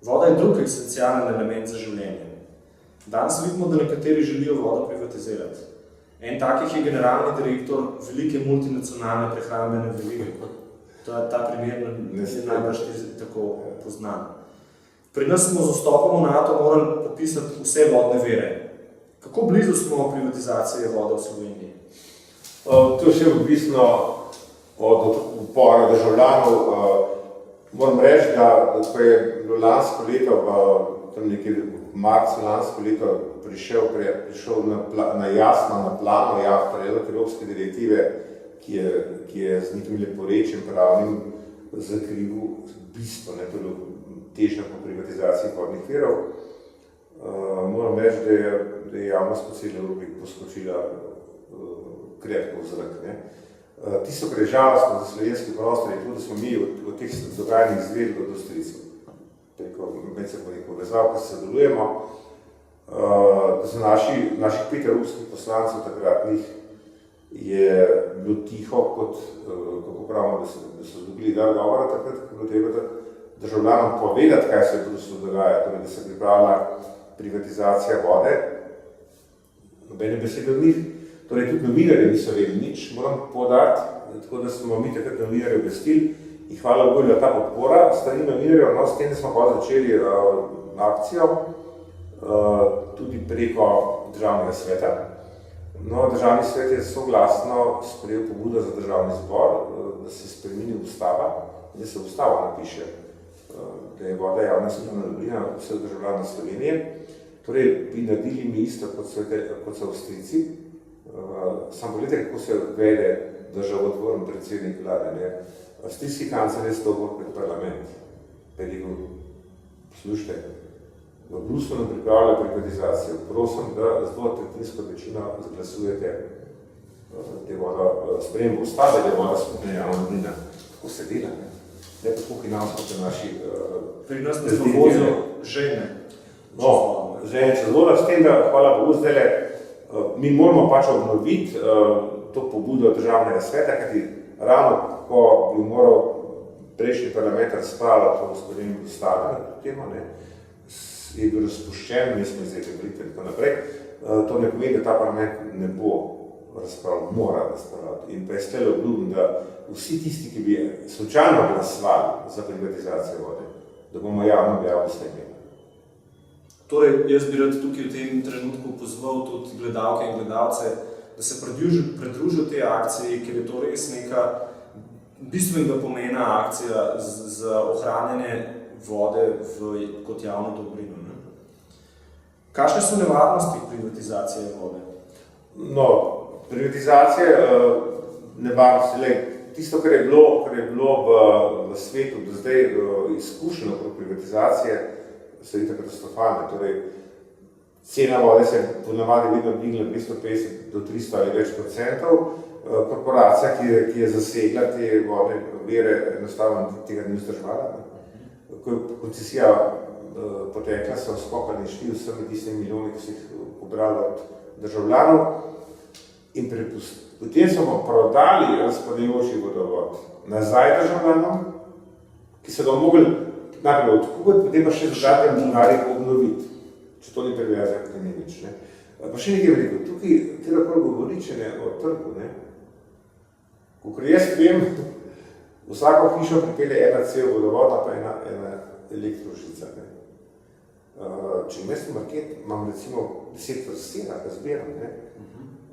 Voda je drug esencialen element za življenje. Danes vidimo, da nekateri želijo vodo privatizirati. En takih je generalni direktor velike multinacionalne prehrambene verige. Ta primer je najbrž tako poznan. Pri nas smo z vstopom v NATO morali popisati vse vodne vire. Kako blizu smo privatizacije vode v Sloveniji? To je še odvisno od upora državljanov. Moram reči, da ko je bilo lansko leto, tam nekje v marcu lansko leto prišel na jasno, na plano predlog Evropske direktive, ki je z nekim leporečjem pravnim zakrivil bistvo, ne, težnja po privatizaciji vodnih virov. Moram reči, da je javnost po celi Evropi poskočila krepko v zrak. Tisto, kar je žalostno za slovenski prostor, je tudi, da smo mi v teh dogajanjih izvedeli od Avstrijcev. Preko medsebojnih povezav, ko se sodelujemo, da so naših 5 evropskih poslancev takratnih je bilo tiho, kot kako pravimo, da so dobili dar govora takrat, ko bilo treba državljanom povedati, kaj se v Bruslju dogaja, torej da se pripravlja privatizacija vode, nobene besede od njih. Torej, tudi novinarji niso vedeli nič, moram poudariti, tako da smo mi takrat novinarji obvestili in hvala Bogu je ta podpora strani novinarjev, s tem smo pa začeli akcijo tudi preko državnega sveta. No, državni svet je soglasno sprejel pobudo za državni zbor, da se spremeni ustava in da se ustava napiše, da je voda javna skupna dobrina vseh državljanov Slovenije. Torej, bi naredili mi isto kot so Avstrijci. Sam pogledajte, kako se vede državotvoren predsednik vlade. Avstrijski kancler je stopil pred parlament. Rekel, poslušajte, v Bruslju nam pripravlja privatizacijo. Prosim, da z dvotretjinsko večino zaglasujete sprejem ustave, da je voda skupna javna dobrina. Tako se dela, ne? Ne pa tako hinavsko, kot naši pri nas ne smo vozijo žene. No, žene čez voda, s tem, da hvala Bogu zdajle, mi moramo pač obnoviti to pobudo državnega sveta, kajti ravno ko bi moral prejšnji parlament razpravljati o gospodinu ustave na to temo, je bil razpuščen, mi smo izrekli volitve in tako naprej. To ne pomeni, da ta parlament ne bo razpravljal, mora razpravljati. In pa je stel obljubim, da vsi tisti, ki bi slučajno glasovali za privatizacijo vode, da bomo javno objavili s tem. Torej, jaz bi rad tukaj v tem trenutku pozval tudi gledalke in gledalce, da se pridružijo te akcije, ker je to res neka bistvenega pomena akcija za ohranjanje vode kot javno dobrino. Kakšne so nevarnosti privatizacije vode? No, privatizacije nevarnosti, tisto, kar je bilo v svetu do zdaj izkušeno kot privatizacije, so itak katastrofalne. Torej, cena vode se ponavadi vedno dvignila 250 do 300 ali več procentov. Korporacija, ki je zasegla te vodne vire, enostavno tega ni vzdrževala. Ko je koncesija potekla, so skokali šli vsemi tistimi milijoni, ki so jih pobrali od državljanov in potem smo prodali razpadajoči vodovod nazaj državljanom, ki so ga mogli najprej odkupiti, potem pa še dodatne denarje obnoviti, če to ni prevezajo, potem ni nič. Pa še nekaj veliko, tukaj treba prav govori, če ne o trgu. Kakor jaz vem, vsako hišo pripelje ena cev vodovoda, pa ena elektrožica. Če imam market, imam recimo 10 vrstena, pa zbiram.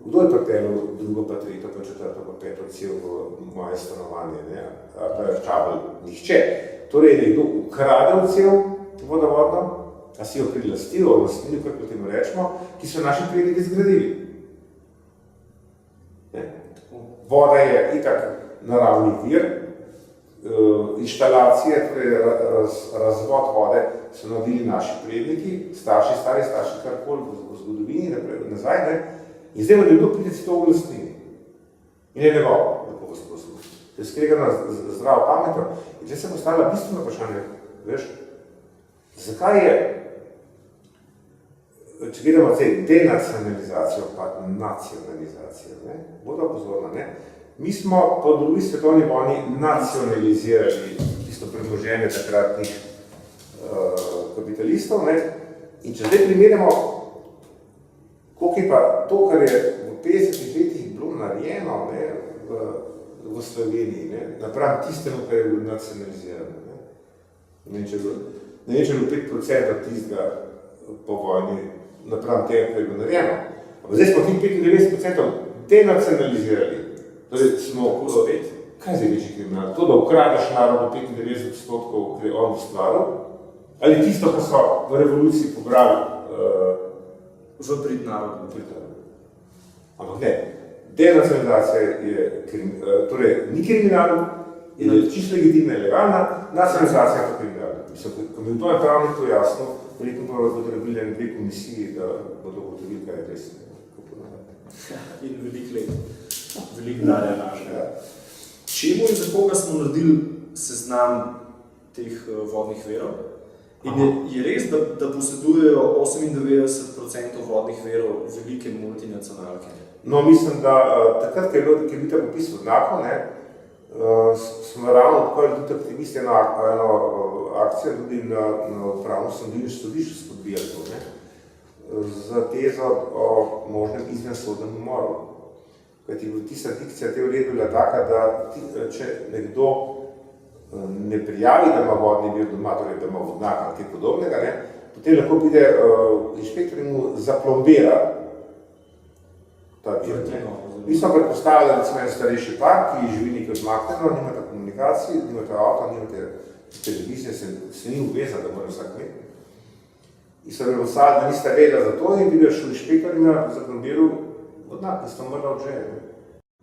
Kdo je pripeljal drugo, pa tretjo, pa četvrto, pa peto cev v moje stanovanje, pa je čabel nihče. Torej, nekdo ukradel cev vodovodno, a si jo prilastil, vlastnili, kako temu rečemo, ki so naši predniki zgradili. Voda je itak naravni vir, inštalacije, torej razvod vode so naredili naši predniki, stari starši, karkoli v zgodovini, nazaj, in zdaj nekdo pride si to v vlastnini. In je njegov, lepo vas prosim. To je skregano zdravo pametno. In če se postavlja bistveno vprašanje, veš, zakaj je, če gledamo denacionalizacijo, pa nacionalizacijo, bodo pozorna, mi smo po drugi svetovni vojni nacionalizirali tisto premoženje takratnih kapitalistov, ne, in če zdaj primerjamo, koliko je pa to, kar je v 50 letih bilo narejeno, ne, v Sloveniji, ne, napram tistemu, kar je bilo nacionalizirano. Ne vem, če je bilo 5% tistega po vojni napram tega, kar je bilo narejeno. Ampak zdaj smo tih 95% denacionalizirali. Torej smo spet. Kaj je večji kriminal? To, da ukradeš narodu 95%, kar je on ustvaril, ali tisto, kar so v revoluciji pobrali v prid narodu. Ampak ne, denacionalizacija je, torej ni kriminal, je čisto legitimna in legalna, nacionalizacija je pa kriminal. Mislim, ko mi to je pravno to jasno, verjetno pa bodo rabili ene 2 komisiji, da bodo ugotovili, kaj je res. In veliko let, veliko denarja našega. Čemu in za koga smo naredili seznam teh vodnih virov? In je res, da posedujejo 98% vodnih virov velike multinacionalke? No, mislim, da takrat, ko je bil ta popis vodnjakov, smo ravno odprli tudi aktivisti eno akcijo tudi na upravno sodišču spodbijali to, za tezo o možnem izvensodnem umoru. Kajti tista dikcija te uredbe bila taka, da če nekdo ne prijavi, da ima vodni vir doma, torej da ima vodnjak ali kaj podobnega, potem lahko pride inšpektor in mu zaplombira ta vir. Mi smo predpostavili, da recimo en starejši par, ki živi nekaj odmaknjeno, nimate komunikacij, nimate avta, nimate televizije, se ni obvezal, da mora vsak imeti. In so predpostavili, da niste vedeli za to in bi šel inšpektor in zaplombiral vodnjak, in sta mrla od želje,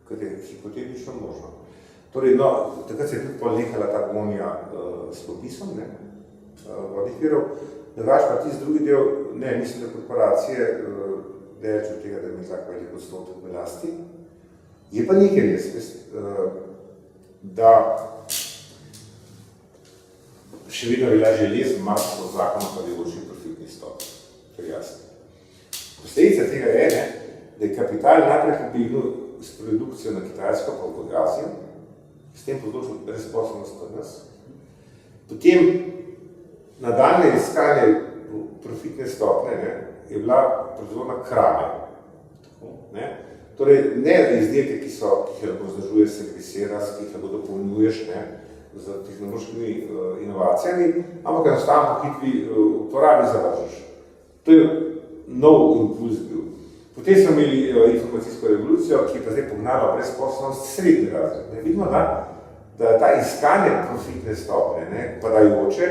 kar je hipotetično možno. Torej, no, takrat se je tudi ponehala ta gonja s popisom vodnih virov. Drugače pa tisti drugi del, mislim, da korporacije, daleč od tega, da ima tako velik odstotek v lasti. Je pa nekaj res, da še vedno velja železen marsko zakon o padajoči profitni stopnji. To je jasno. Posledica tega je, da je kapital najprej pobegnil s produkcijo na Kitajsko pa v Azijo, s tem področil brezposelnost pri nas. Potem nadaljnje iskanje profitne stopnje je bila proizvodnja krave. Torej, ne izdelke, ki jih lahko vzdržuje servisiraš, ki jih lahko dopolnjuješ z tehnološkimi inovacijami, ampak enostavno po hitri uporabi zavržeš. To je nov impuls bil. Potem smo imeli informacijsko revolucijo, ki je pa zdaj pognala brezposelnost srednji razred. Vidimo, da ta iskanje profitne stopnje, padajoče,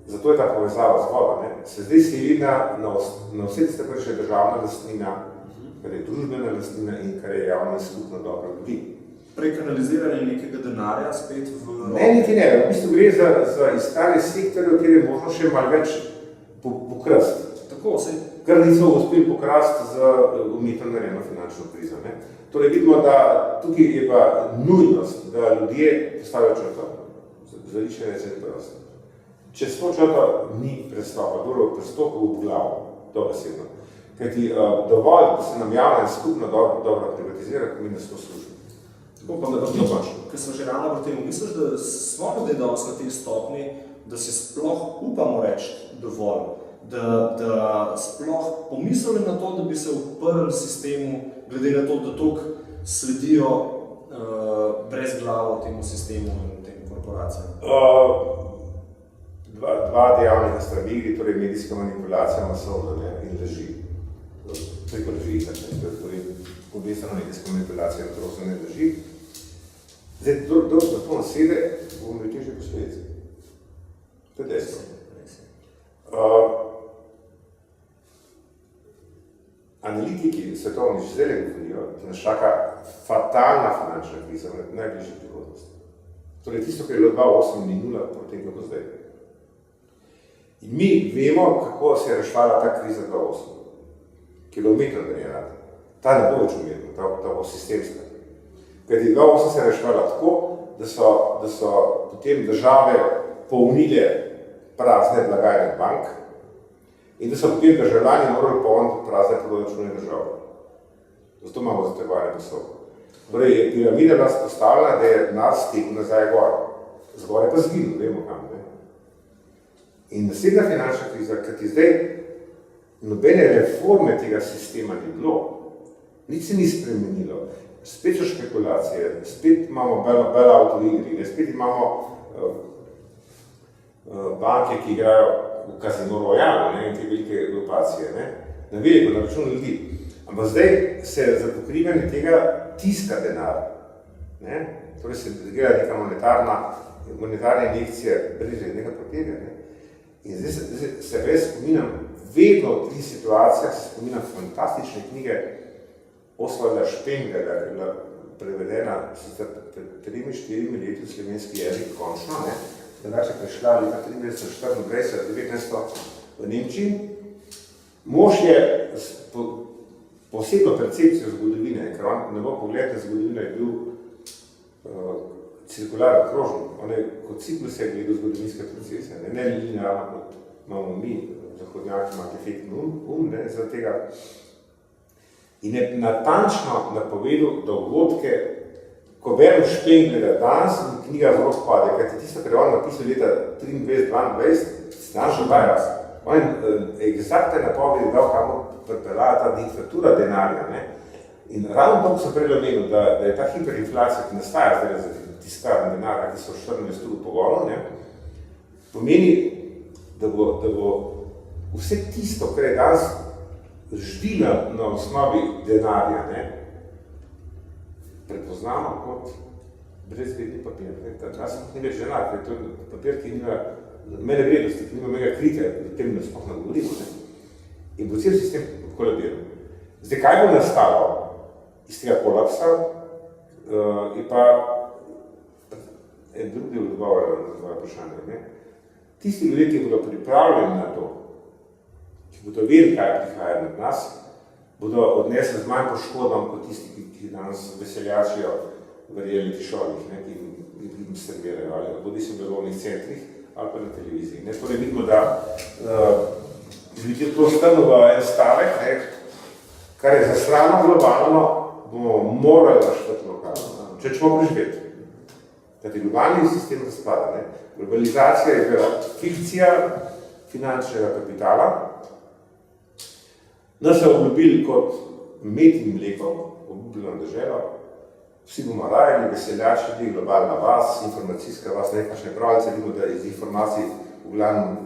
zato je ta povezava z vodo, se zdaj seli na vse tiste, kar je državna lastnina, kar je družbena lastnina in kar je javno in skupno dobro ljudi. Prekanaliziranje nekega denarja spet v... Ne, niti ne. V bistvu gre za iskanje sektorjev, kjer je možno še malo več pokrasti. Tako, vse. Kar niso uspeli pokrasti z umetno narejeno finančno krizo. Torej vidimo, da tukaj je pa nujnost, da ljudje postavijo črto. Zališče je preprosto. Čez to črto ni prestopa, dobro prestopa v glavo, dobesedno. Kajti dovolj, da se nam javno in skupno dobro privatizira, ko mi nas to služi. Tako pa da ker sem že ravno pri tem, misliš, da smo ljudje dosti na tej stopni, da si sploh upamo reči dovolj, da sploh pomislili na to, da bi se uprli sistemu, glede na to, da toliko sledijo brez glavo temu sistemu in tem korporacijam? Dva dejavnika sta v igri, torej medijska manipulacija, masovna in laži. Preko laži, torej obvestano medijska manipulacija in trosne laži. Zdaj, da to nasede, bomo imeli težje posledice. To je dejstvo. Analitiki svetovni že zdaj govorijo, da nas čaka fatalna finančna kriza v najbližji prihodnosti. Torej, tisto, kar je bilo 2008, ni nula, potem kako zdaj. In mi vemo, kako se je rešvala ta kriza 2008, ki je bila umetno narejena. Ta ne bo več umetna, ta bo sistemska. Kajti 2008 se je rešvala tako, da so potem države polnile prazne blagajne bank in da so potem državljani morali polniti prazne proračune držav. Zato imamo zategovanje pasov. Torej, je piramida bila spostavljena, da je nas stekel nazaj gor. Zgor je pa zginil, vemo kam. In naslednja finančna kriza, ker ti zdaj nobene reforme tega sistema ni bilo, nič se ni spremenilo, spet so špekulacije, spet imamo bailout v igri, spet imamo banke, ki igrajo v Casino Royale in te velike lokacije, na veliko, na račun ljudi. Ampak zdaj se za pokrivanje tega tiska denar. Torej se gleda neka monetarna injekcija brez rednega papirja. In zdaj se res spominjam, vedno v tih situacijah se spominjam fantastične knjige Osvalda Špenglerja, ki je bila prevedena sicer pred 3-4 leti v slovenski jezik končno, drugače prišla leta 1924 v Nemčiji. Mož je posebno percepcijo zgodovine, ker on ne bo pogled na zgodovino je bil cirkularen, krožen. On je kot ciklus je gledal zgodovinske procese, ne linearno, kot imamo mi, zahodnjaki, imate efektni zaradi tega. In je natančno napovedal dogodke, ko berem Špenglerja danes in knjiga zelo spade, kajti tisto, kar je on napisal leta 23-22, se še dajas. On je egzaktne napovedi dal, kamo pripeljajo ta diktatura denarja. In ravno tako sem prej omenil, da je ta hiperinflacija, ki nastaja zdaj za tiskarne denarja, ki so 14 ur pogonu, pomeni, da bo vse tisto, kar je danes ždina na osnovi denarja, prepoznamo kot brezvredni papir. Ta sem ni več denar, ker je to papir, ki nima mene vrednosti, ki nima mega krite, o tem ne sploh ne govorimo. In bo cel sistem kolabiral. Zdaj, kaj bo nastalo iz tega kolapsa, je pa en drugi odgovor na tvoje vprašanje. Tisti ljudje, ki bodo pripravljeni na to, ki bodo vedeli, kaj prihaja nad nas, bodo odnesli z manj poškodom kot tisti, ki danes veseljačijo v reality showih, ki jim servirajo, ali bodi se v delovnih centrih ali pa na televiziji. Torej vidimo, da ljudje to strnujo v en stavek, kar je zasrano globalno, bomo morali raštati lokalno, če ćemo preživeti. Kajti globalni sistem razpada. Globalizacija je bila fikcija finančnega kapitala. Nas so obljubili kot med in mleko, obljubljeno deželo. Vsi bomo rajali, veseljači, globalna vas, informacijska vas, nekakšne pravice, vidimo, da iz informacij v glavnem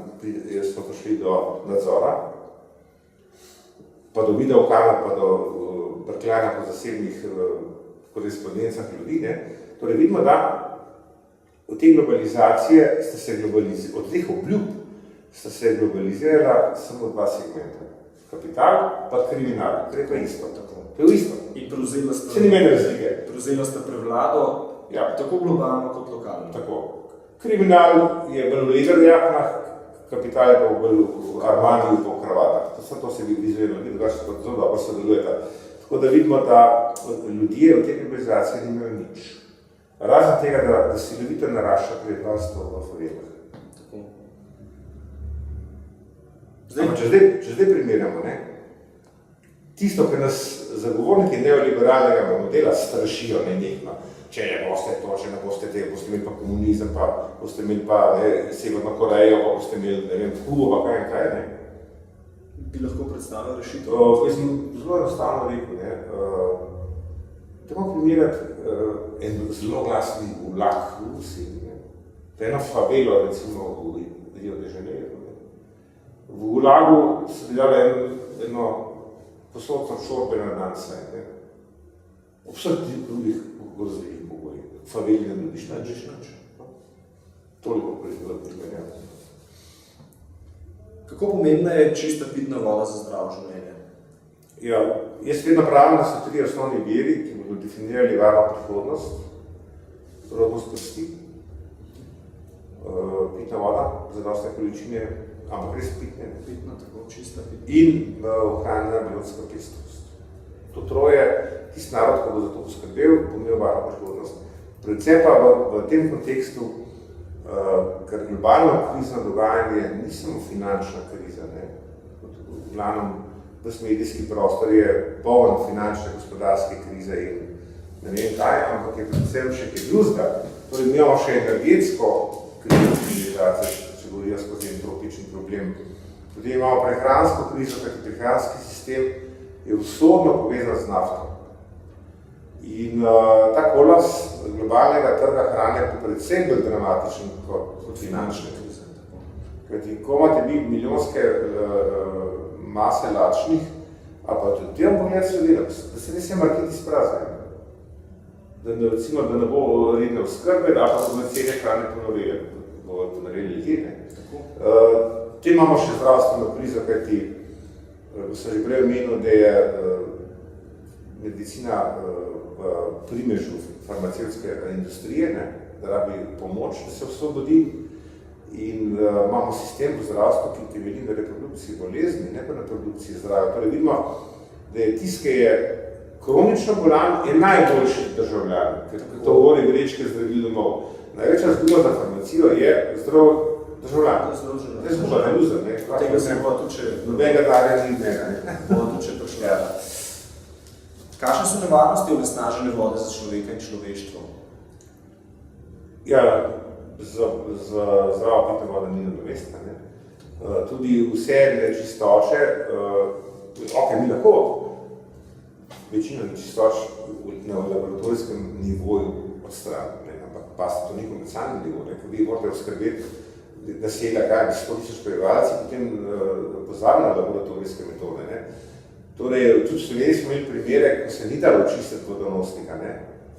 smo prišli do nadzora, pa do videokamera, pa do brkljanja po zasebnih korespondencah ljudi. Torej vidimo, da od te globalizacije od teh obljub sta se globalizirala samo dva segmenta. Kapital pa kriminal, kar je pa isto. To je isto. In prevzela sta, se ni meni razlike. Prevzela sta prevlado, tako globalno kot lokalno. Tako. Kriminal je bolj v legerjaknah, kapital je pa bolj v armadiju po kravatah. To se vizualno vidi, da se zelo dobro sodelujeta. Tako da vidimo, da ljudje v tej globalizaciji nimajo nič. Razen tega, da silovito narašča prebivalstvo v favelah. Če zdaj primerjamo, tisto, kar nas zagovorniki neoliberalnega modela strašijo nenehno, če ne boste to, če ne boste te, boste imeli pa komunizem, pa boste imeli pa Severno Korejo, pa boste imeli, ne vem, Kubo, pa kaj, Bi lahko predstavljal rešitev? Jaz sem zelo enostavno rekel, Treba primerjati en zelo glasni vlak v Rusiji. To je eno favelo, recimo v Rio de Janeiro. V Gulagu so delali eno posodno šorbe na dan saj. Ob vseh drugih grozljivih pogojih. Faveli ne dobiš nič. Toliko primerjati. Kako pomembna je čista pitna voda za zdravo življenje? Ja, jaz vedno pravim, da so 3 osnovni viri, ki bodo definirali varno prihodnost. Rodnost prsti, pitna voda, zadostne količine, ampak res pitne. Pitna, tako čista pitna. In ohranjena biotska pestrost. To troje, tisti narod, ko bo za to poskrbel, bo imel varno prihodnost. Predvsem pa v tem kontekstu, ker globalno krizno dogajanje ni samo finančna kriza. V glavnem, ves medijski prostor je poln finančne gospodarske krize in ne vem kaj, ampak je predvsem še kaj drugega. Torej, mi imamo še energetsko krizo civilizacije, če borijo skozi entropični problem. Potem imamo prehransko krizo, kajti prehranski sistem je usodno povezan z nafto. In ta kolaps globalnega trga hrane je predvsem bolj dramatičen kot finančne krize. Kajti, ko imate vi milijonske mase lačnih, ali pa tudi tem pogled seveda, da se ne se marketi sprazne. Recimo, da ne bo redne oskrbe, ali pa so cene hrane ponoreli ljudje. Te imamo še zdravstveno krizo, kajti sem že prej omenil, da je medicina v primežu farmacevtske industrije, da rabi pomoč, da se osvobodi. In imamo sistem v zdravstvu, ki temelji na reprodukciji bolezni, ne pa na produkciji zdravja. Torej vidimo, da je tisti, ki je kronično bolan, je najboljši državljan, ker to vodi vrečke zdravil domov. Največja zguba za farmacijo je zdrav državljan. To je zguba, ne loser, ne? Tega se bo tudi če... Nobenega darja ni dnega, Bo tudi če prišljala. Kakšne so nevarnosti onesnažene vode za človeka in človeštvo? Ja, za zdravo pitno vodo ni nadomestka. Tudi vse nečistoče, mi lahko večino nečistoč na laboratorijskem nivoju odstraniti, ampak pa se to ni komercialni nivo, ko vi morate oskrbeti naselja, kaj bi 100.000 prebivalcev, potem pozabili na laboratorijske metode. Torej, tudi v Sloveniji smo imeli primere, ko se ni dalo očistiti vodonosnika.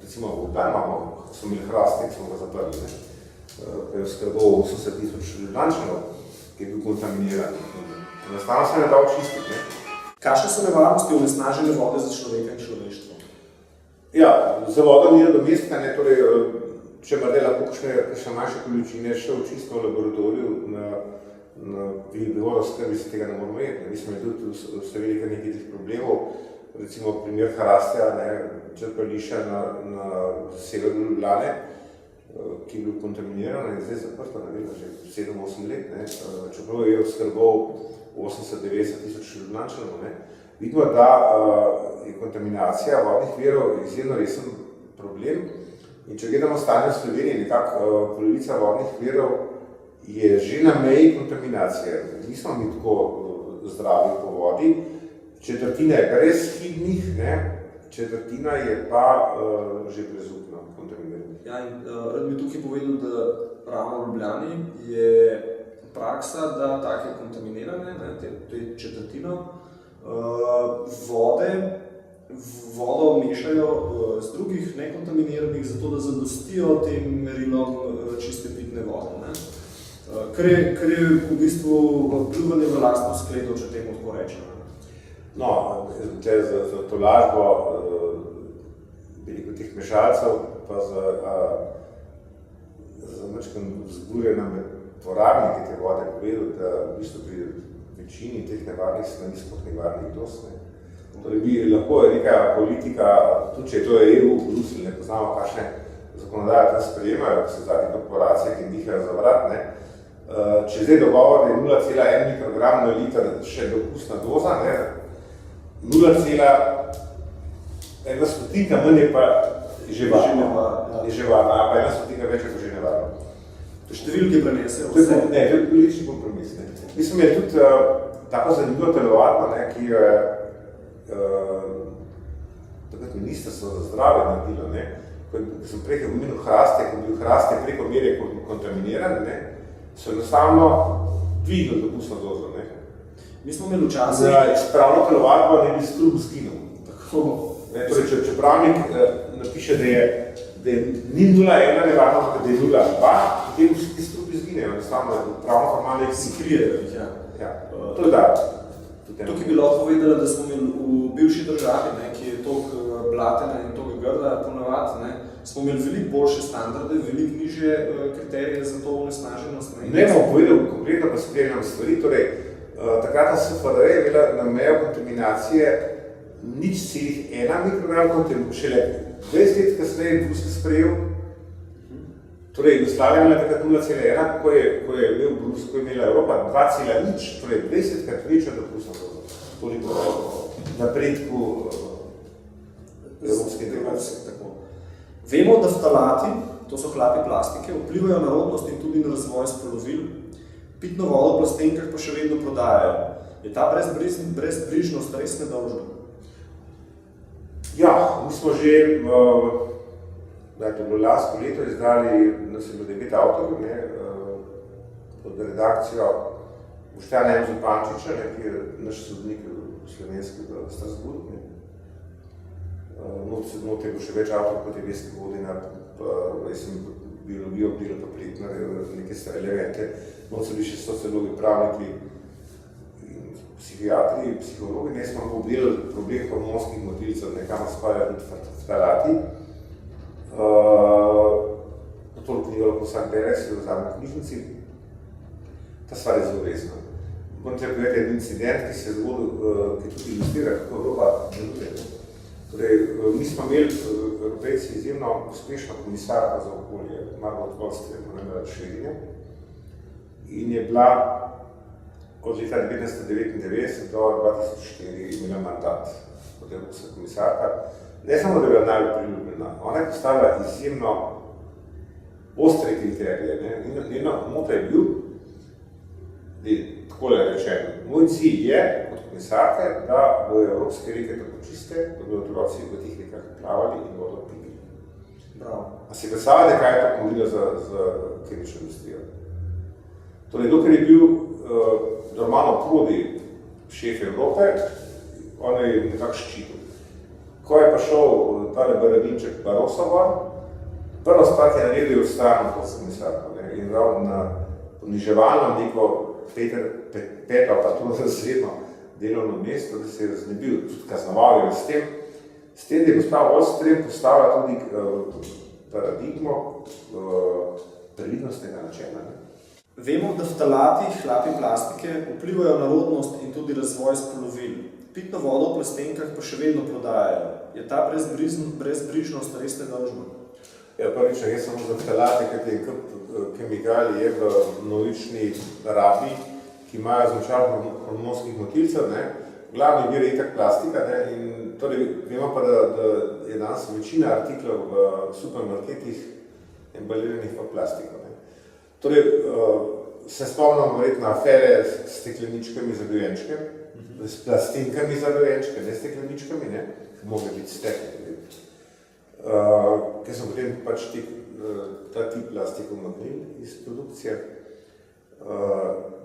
Recimo v Ljubljani smo imeli Hrastnik, smo ga zaprli. Ko je oskrboval 80.000 Ljubljančanov, ki je bil kontaminiran. Enostavno se ne da očistiti. Kakšne so nevarnosti onesnažene vode za človeka in človeštvo? Ja, za vodo ni nadomestka, torej, če ima lahko kakšne manjše količine še očistimo v laboratoriju, pri vodooskrbi se tega ne moramo jeti. Mi smo tudi vstavili kar nekaj teh problemov, recimo primer Hrastja, črpališča na severu Ljubljane, ki je bil kontaminiran in zdaj zaprto, že 7-8 let, čeprav je oskrboval 80-90.000 Ljubljančanov. Vidimo, da je kontaminacija vodnih virov izjemno resen problem in če gledamo stanje v Sloveniji, nekako polovica vodnih virov je že na meji kontaminacije. Nismo mi tako zdravi po vodi, četrtina je res hibnih, četrtina je pa že brezupno kontaminirana. Ja, in rad bi tukaj povedal, da ravno v Ljubljani je praksa, da take kontaminirane, to je četrtino, vodo mešajo z drugih nekontaminiranih, zato da zadostijo tem merilom čiste pitne vode. Kar je v bistvu pljuvanje v lastno skledo, če temu tako rečemo. No, za to lažbo veliko teh mešalcev, pa za mačkan vzburjena med porabniki te vode povedal, da v bistvu pri večini teh nevarnih stvari sploh nevarnih dosti. Torej bi lahko je neka politika, tudi če je to EU, Bruselj, ne poznamo kakšne zakonodaje tam sprejemajo, ko se take korporacije, ki dihajo za vrat, če zdaj dogovor je 0,1 mikrogram na liter še dopustna doza, 0,1 stotinka manj je pa že varno, pa 1 stotinka več je pa že nevarno. Številke prenesejo vse? Ne, to je politični kompromis. Mislim, je tudi tako zanimivo telovadno, ki jo je takrat Ministrstvo za zdravje naredilo, ko sem prej omenil Hrastje, ko je bil Hrastje preko mere kontaminiran, so enostavno dvignili dopustno dozo. Mi smo imeli včasih... Za ispravno telovadbo ne bi strup zginil. Torej, če pravnik napiše, da ni 0,1 nevarno, da je 0,2, potem vsi ti strupi zginejo, enostavno pravno formalno jih si krijejo. To je da. Tukaj bi lahko povedala, da smo imeli v bivši državi, ki je toliko blatena in toliko grda ponavadi, smo imeli veliko boljše standarde, veliko nižje kriterije za to onesnaženost. Ne bom povedal konkretno, pa spremljam stvari. Torej, takratna SFRJ je imela na mejo kontaminacije 0,1 mikrogram, šele 20 let kasneje Bruselj sprejel. Torej, Jugoslavija je imela takrat 0,1, ko je imel Bruselj, ko je imela Evropa 2,0, torej 20krat večjo dopustno dozo. Toliko napredku evropske integracije. Vemo, da ftalati, to so hlapi plastike, vplivajo na rodnost in tudi na razvoj spolovil. Pitno vodo v plastenkah pa še vedno prodajajo. Je ta brezbrižnost res nedolžna? Ja, mi smo že to je bilo lansko leto izdali, nas je bilo 9 avtorjev, pod redakcijo Boštjana M. Zupančiča, ki je naš sodnik slovenskega Strasbourg. Not je bil še več avtor, kot je Vesna Vodina, jaz sem biologijo obdelal pa Pletner, neke elemente. Not so bili še sociologi, pravniki, psihiatri, psihologi. Ne smo obdelali problem hormonskih motilcev, nekam spadajo tudi ftalati. To knjigo lahko vsak bere, si jo vzame v knjižnici. Ta stvar je zelo resna. Moram te povedati en incident, ki se je zgodil, ki tudi ilustrira, kako Evropa deluje. Torej, mi smo imeli Evropejci izjemno uspešno komisarko za okolje, Margot Wallström, Švedinja, in je bila od leta 1999 do 2004 imela mandat kot evropska komisarka. Ne samo, da je bila najbolj priljubljena, ona je postavila izjemno ostre kriterije. Njeno moto je bil, takole rečeno, moj cilj je, kot komisarke, da bodo evropske reke tako čiste, da bodo otroci v teh rekah plavali in vodo pili. A si predstavljate, kaj je to pomenilo za kemično industrijo? Torej, dokler je bil Romano Prodi šef Evrope, on je nekako ščitil. Ko je pa šel tale Baradinček Barosova, prvo stvar, ki je naredil odstavno kot komisarko in dal na poniževalno neko peto pa to razredno delovno mesto, da se je raznebil, tudi kaznoval s tem, da je gospa Wallström postavila tudi paradigmo previdnostnega načela. Vemo, da ftalati, hlapi plastike, vplivajo na rodnost in tudi razvoj spolovil. Pitno vodo v plastenkah pa še vedno prodajajo. Je ta brezbrižnost res nedolžna? Ja, prvič, ne samo za ftalate, ker te kemikalije v množični rabi, ki imajo značaj hormonskih motilcev, glavni vir je itak plastika, in torej vemo pa, da je danes večina artiklov v supermarketih embaliranih v plastiko. Torej, se spomnimo verjetno afere s stekleničkami za dojenčke, s plastenkami za dojenčke, ne stekleničkami, ki mogli biti stekli. Ker so potem pač ta tip plastiko umaknili iz produkcije.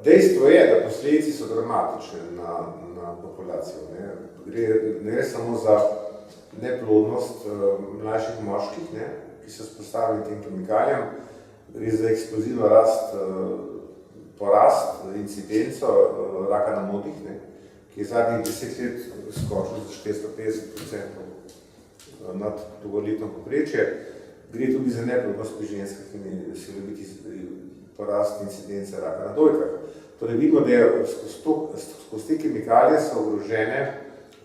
Dejstvo je, da posledice so dramatične na populacijo. Ne gre samo za neplodnost mlajših moških, ki so spostavljeni tem kemikalijam, gre za eksplozivno porast, incidenco raka na modih, ki je zadnjih 10 let skočil za 450% nad dolgoletno povprečje. Gre tudi za neplodnost pri ženskah, ki se ljubi porast incidence raka na dojkah. Torej vidimo, da skozi te kemikalije so ogrožene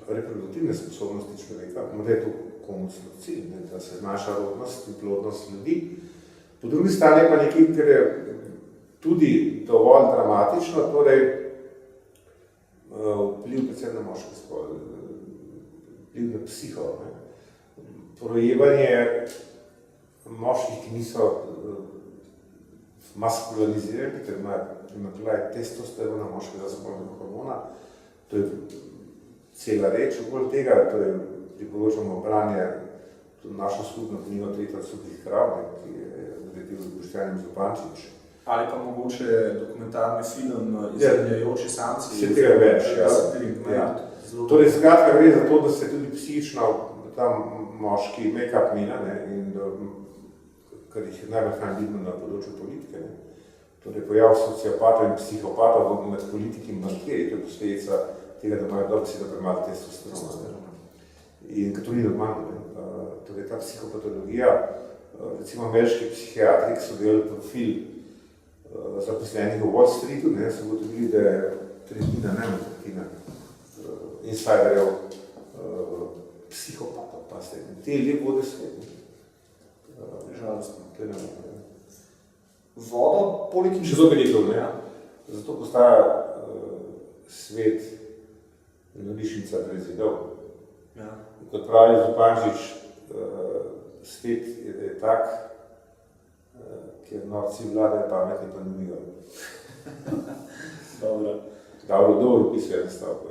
reproduktivne sposobnosti človeka, da je to komucno cilj, da se zmanjša rodnost in plodnost ljudi. Po drugi strani pa nekaj, kar je tudi dovolj dramatično, torej vpliv predvsem na moški spol, vpliv na psiho. Porojevanje moških, ki niso maskulinizirani, ker imajo testosterona, moškega spolnega hormona, to je cela reč okoli tega, torej priporočamo branje našo skupno knjigo Tretja od suhih krav, ki je naredil Boštjan Zupančič. Ali pa mogoče dokumentarni film Izmenjajoči samci. Vse tega več, ja. Torej, skratka gre za to, da se tudi psihično tam moški make-up mina, in kar jih najbolj vidimo na področju politike. Torej, pojav sociopatov in psihopatov med politiki in bankirji, to je posledica tega, da imajo dobro da premalo testosterona. In to ni normalno. Torej, ta psihopatologija, recimo ameriški psihiatri, ki so delali profil zaposlenih v Wall Streetu, so ugotovili, da je tretjina insiderjev psihopatov, pa ste te ljudje vode svet. Žalostno. To je nemogoče. Vodo, poleg in še zopet je to, zato postaja svet norišnica brez zidov. Kot pravi Zupančič, svet je tak, kjer norci vladajo, pametni pa ne umijo. Dobro opisuje stavko.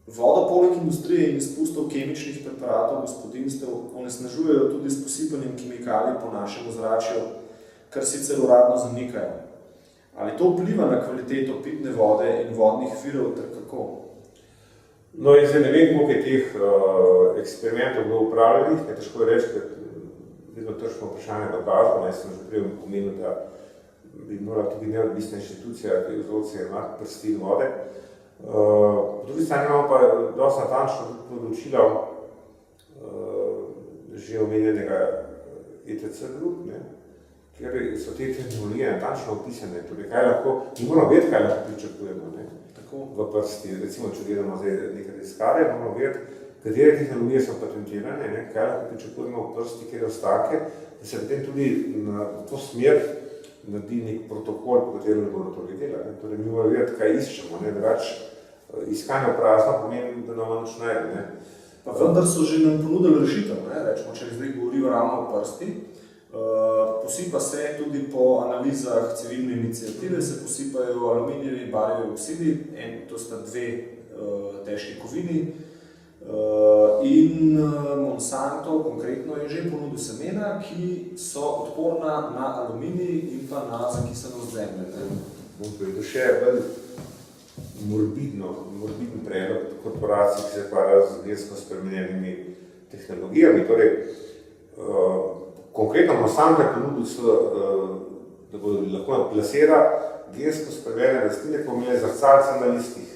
Vodo poleg industrije in izpustov kemičnih preparatov gospodinjstev onesnažujejo tudi s posipanjem kemikalij po našem ozračju, kar sicer uradno zanikajo. Ali to vpliva na kvaliteto pitne vode in vodnih virov ter kako? No, in zdaj ne vem, koliko je teh eksperimentov bilo upravljenih, je težko reči, ker vedno tržno vprašanje dokazano. Jaz sem že prej omenil, da bi morala tudi neodvisna inštitucija, ki je vzorce imati prsti in vode. Po drugi strani imamo pa dosti natančno področila že omenjenega ETC Group, kjer so te tehnologije natančno opisane. Torej, kaj lahko, mi moramo vedeti, kaj lahko pričakujemo v prsti. Recimo, če gledamo zdaj nekaj raziskave, moramo vedeti, katere tehnologije so patentirane, kaj lahko pričakujemo v prsti, kjer ostanke, da se potem tudi na to smer naredi nek protokol, po katerem laboratorij dela. Torej, mi moramo vedeti, kaj iščemo, drugače iskanje prazno pomeni, da nam nič najde. Pa vendar so že nam ponudili rešitev, rečemo, če zdaj govorijo ravno o prsti. Posipa se tudi po analizah civilne iniciative, se posipajo aluminijevi barjevi oksidi, to sta dve težki kovini. In Monsanto konkretno je že ponudil semena, ki so odporna na aluminij in pa na zakisanost zemlje. Bom povedal še morbidni predlog korporacij, ki se ukvarjajo z gensko spremenjenimi tehnologijami. Torej, konkretno Monsanto je ponudil, da bodo lahko plasira gensko spremenjene rastline, ko imeli zrcalce na listih,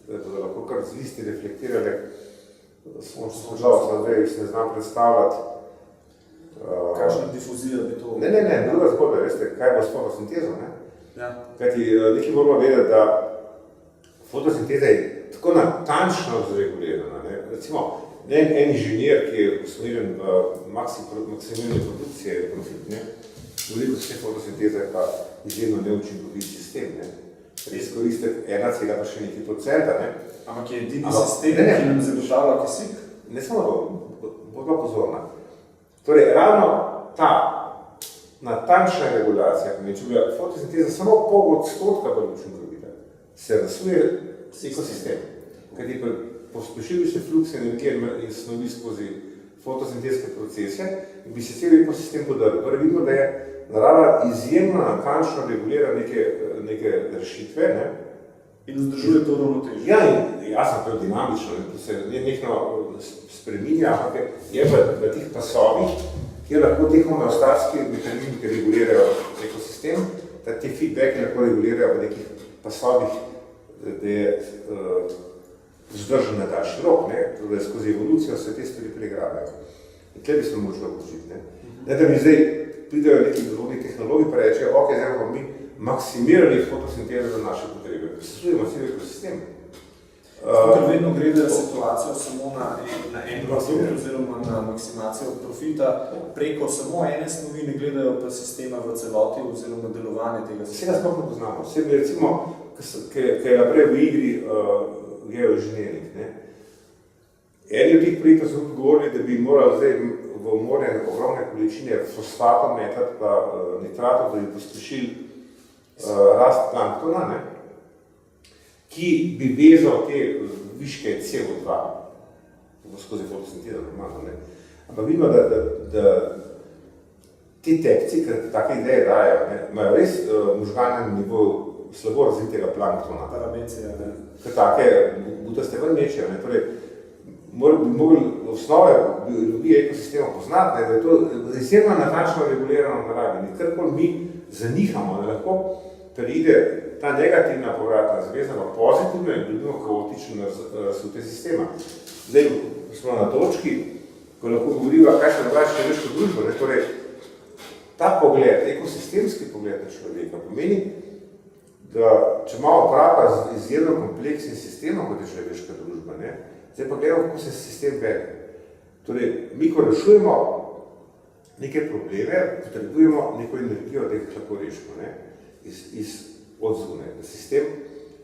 da bodo lahko kar z listi reflektirali sončno žalost, zdaj se ne znam predstavljati. Kakšna difuzija bi to? Ne, druga zgodba, veste, kaj bo s fotosintezo, Kajti nekaj moramo vedeti, da fotosinteza je tako natančno zregulirana. Recimo, en inženir, ki je usmerjen v maksimalne produkcije profit, veliko se fotosinteza je pa izjemno neučinkovit sistem. Res koristek 1,3%. Ampak je edini sistem, ki nam zagotavlja kisik? Ne samo to, bo pa pozorna. Torej, ravno ta natančna regulacija, če bi fotosinteza samo pol% bolj učinkovita, se razsuje ekosistem. Kajti pospešili se flukse energije in snovi skozi fotosintetske procese in bi se cel ekosistem podrl. Torej vidimo, da je narava izjemno natančno regulira neke rešitve. In vzdržuje to ravnotežje. Ja, in jasno, to je dinamično, to se nekno spreminja, ampak je v teh pasovih, kjer lahko te homeostatski mehanizmi regulirajo ekosistem, da te feedbacki lahko regulirajo v nekih pasovih, da je vzdržen na daljši rok, da skozi evolucijo se te stvari pregrabajo. In tle bi se možno odločiti. Ne, da mi zdaj pridejo neki drugih tehnologij, pa rečejo, ok, zdaj bomo mi maksimirali fotosintezo za naše potrebe. Sesujemo cel ekosistem. Ker vedno gledajo situacijo samo na en produkt oziroma na maksimacijo profita preko samo ene snovi, ne gledajo pa sistema v celoti oziroma delovanje tega sistema. Vsega sploh ne poznamo. Vsega recimo, ki je naprej v igri geoinženjering. Eni od tih projektov so tudi govorili, da bi morali zdaj v morje ogromne količine fosfatov metati pa nitratov, da bi pospešili rast planktona, ki bi vezal te viške CO2 skozi fotosintezo normalno. Ampak vidimo, da ti tepci, ker take ideje dajo, imajo res možganen nivo slabo razvitega planktona. Parabencija, Ker take butaste ven mečejo. Torej, bi mogli v osnove biologije ekosistema poznati, da je to izjemno natančno regulirano v naravi. Karkoli mi zanihamo, da lahko preide ta negativna povratna zveza v pozitivno in ljudno kaotično razsutje sistema. Zdaj smo na točki, ko lahko govoriva, kaj se dogaja s človeško družbo. Torej, ta pogled, ekosistemski pogled na človeka pomeni, da če imamo opravka z izjemno kompleksnim sistemom, kot je človeška družba, zdaj pa gledamo, kako se sistem vede. Torej, mi ko rešujemo neke probleme, potrebujemo neko energijo, da jih lahko rešimo iz odzune. Sistem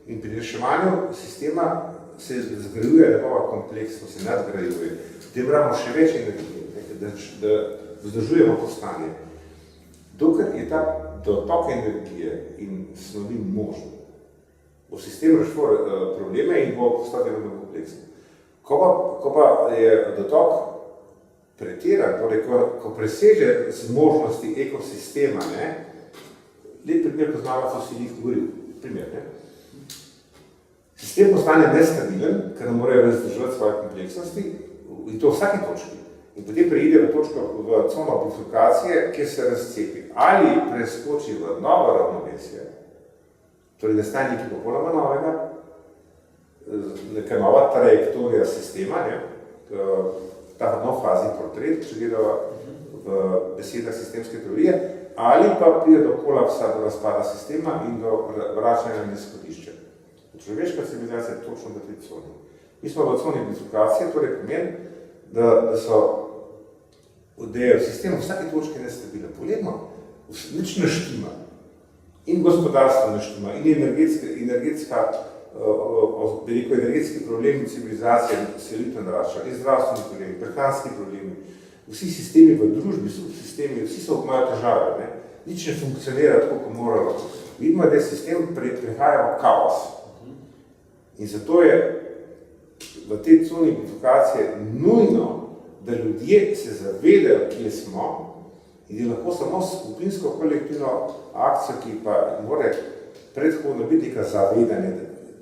in pri reševanju sistema se zgrajuje njegova kompleksnost, se nadgrajuje. Potem moramo še več energije, da vzdržujemo to stanje. Dokler je ta dotok energije in snovi možen, bo sistem rešil probleme in bo postal vedno kompleksen. Ko pa je dotok pretiran, torej ko preseže zmožnosti ekosistema, lep primer poznava fosilnih goriv, primer, sistem postane nestabilen, ker ne more vzdržati svoje kompleksnosti in to v vsaki točki. In potem preide v točko v cono bifurkacije, kjer se razcepi. Ali preskoči v novo ravnovesje, torej nastane nekaj popolnoma novega, neka nova trajektorija sistema, ta nov fazni portret, če gledava v besedah sistemske teorije, ali pa pride do kolapsa, do razpada sistema in do vračanja na izhodišče. Človeška civilizacija je točno v tej coni. Mi smo v coni bifurkacije, torej pomeni, da je sistem v vsaki točki nestabilen. Poglejmo, nič ne štima. In gospodarstvo ne štima, in energetski problemi civilizacije se veliko naraščajo, in zdravstveni problemi, prehranski problemi. Vsi sistemi v družbi, vsi imajo težave, nič ne funkcionira tako, kot moralo. Vidimo, da je sistem prihaja v kaos. In zato je v tej coni bifurkacije nujno, da ljudje se zavedajo, kje smo, in da lahko samo skupinsko kolektivno akcijo, ki pa mora predhodno biti neka zavedanje,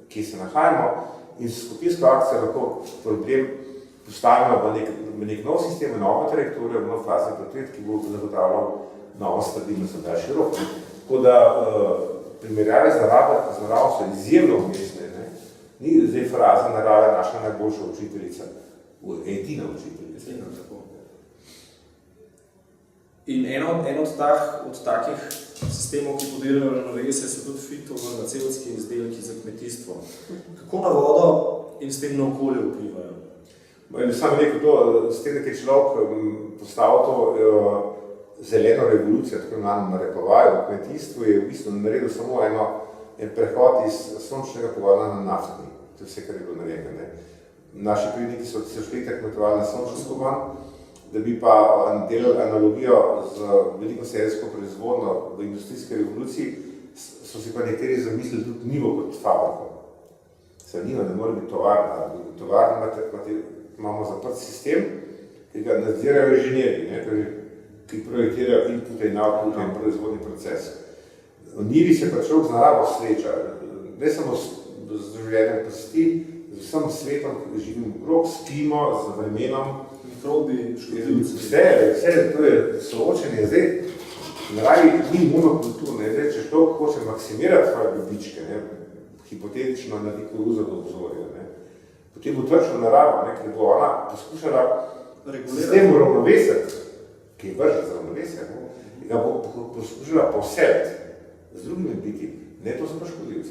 kje se nahajamo, in skupinsko akcijo lahko problem postavimo v nek nov sistem, v novo trajektorijo, v nov fazni portret, ki bo zagotavljal novo stabilnost za daljši rok. Tako da primerjave z naravo so izjemno umestne. Ni zdaj fraza narave naša najboljša učiteljica, edina učiteljica. In eno od takih sistemov, ki podirajo ravnovesje, so tudi fitofarmacevtski izdelki za kmetijstvo. Kako na vodo in s tem na okolje vplivajo? Sam rekel to, s tem, da je človek postavil to zeleno revolucijo, tako imenovano narekovaju v kmetijstvu, je v bistvu naredil samo en prehod iz sončnega pogona na naftni. To je vse, kar je bilo narejeno. Naši predniki so tisočletja kmetovali na sončni pogon, da bi pa delali analogijo z veliko serijsko proizvodnjo v industrijski revoluciji, so si pa nekateri zamislili tudi njivo kot fabriko. Se njivo ne more biti tovarna. Tovarna imamo zaprt sistem, ki ga nadzirajo inženirji, ki projektirajo inpute in outpute in proizvodni proces. V njivi se pa človek z naravo sreča, ne samo z življenjem pasti, z vsem svetom, ki živimo okrog, spimo, z vremenom, mikrobi, škodljivci. Vse to je soočenje. Zdaj, naravi ni monokulturno. Zdaj, če človek hoče maksimirati svoje dobičke, hipotetično na dikoruzo do obzorja, potem bo trčil naravo, ker bo ona poskušala sistem uravnovesiti, ki je vržen za ravnovesje, ga bo poskušala povseliti z drugimi biti, ne to so pa škodljivci.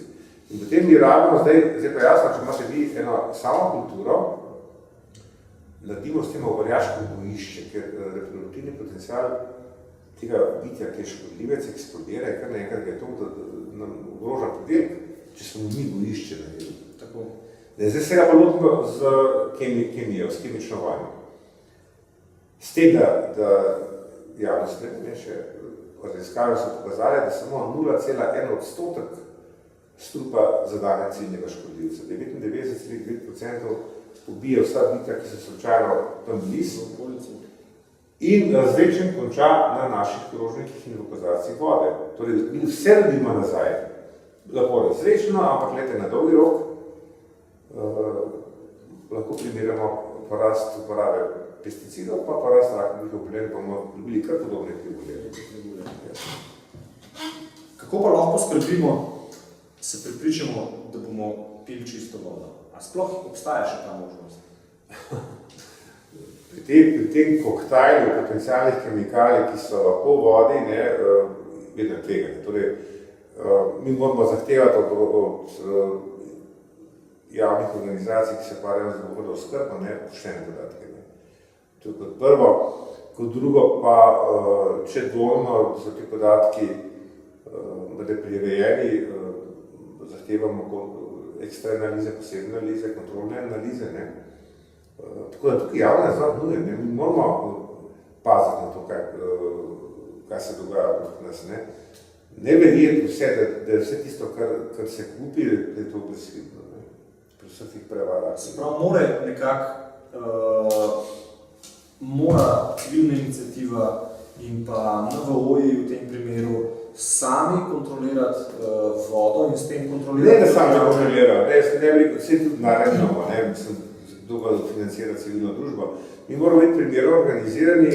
In potem mi rabimo, zdaj pa jasno, če imate vi eno samo kulturo, naredimo s tem orjaško bojišče, ker reproduktivni potencial tega bitja, ki je škodljivec, eksplodira, je kar naenkrat, da je to, da nam ogroža podelk, če smo mi bojišče naredili. Tako. Zdaj se ga pa lotimo z kemijo, s kemično vojno. S tem, da javnost ne še raziskave so pokazali, da samo 0,1% strupa zadane ciljnega škodljivca. 99,9% ubije vsa bitja, ki so slučajno tam blizu in razvečen konča na naših krožnikih in v kozarcih vode. Torej, mi vse radimo nazaj. Lahko razrečno, ampak glede na dolgi rok lahko primerjamo porast uporabe pesticidov, pa porast rakavih obolenj, bomo dobili kar podobne obolenja. Kako pa lahko skrbimo, se prepričamo, da bomo pili čisto vodo? A sploh obstaja še ta možnost? Pri tem koktajlu potencialnih kemikalij, ki so lahko v vodi, vedno tvegane. Torej, mi moramo zahtevati od javnih organizacij, ki se ukvarjajo z vodooskrbo, poštene podatke. To je kot prvo. Kot drugo pa, če dvomimo, so ti podatki prirejeni, zahtevamo eksterne analize, posebne analize, kontrolne analize. Tako da tukaj javno je zelo nujen. Mi moramo paziti na to, kaj se dogaja v nas. Ne verjeti vse, da je vse tisto, kar se kupi, da je to brezhibno. Pri vseh tih prevarah. Se pravi, mora civilna iniciativa in pa NVO-ji v tem primeru sami kontrolirati vodo in s tem kontrolirati... Ne, da sami kontrolirajo, ne veliko, vse tudi naredno, ne, mislim, kdo pa financira civilno družbo. Mi moramo biti primerno organizirani,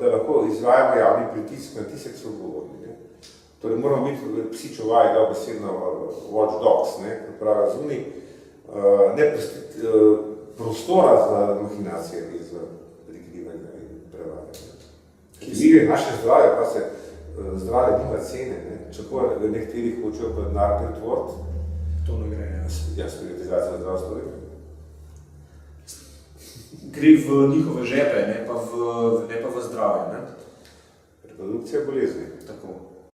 da lahko izvajamo javni pritisk na tiste, ki so odgovorni. Torej moramo biti psi čuvaji, da besedno watch dogs, kot pravijo zunaj, ne pustiti prostora za mahinacije in za prikrivanje in prevajanje. Mi naše zdravje, pa se zdravje nima cene, čako nekateri hočejo pa denar pretvoriti. To ne gre, ja. Privatizacija zdravstva gre. Gre v njihove žepe, ne pa v zdravje, ne? Reprodukcija bolezni. Tako.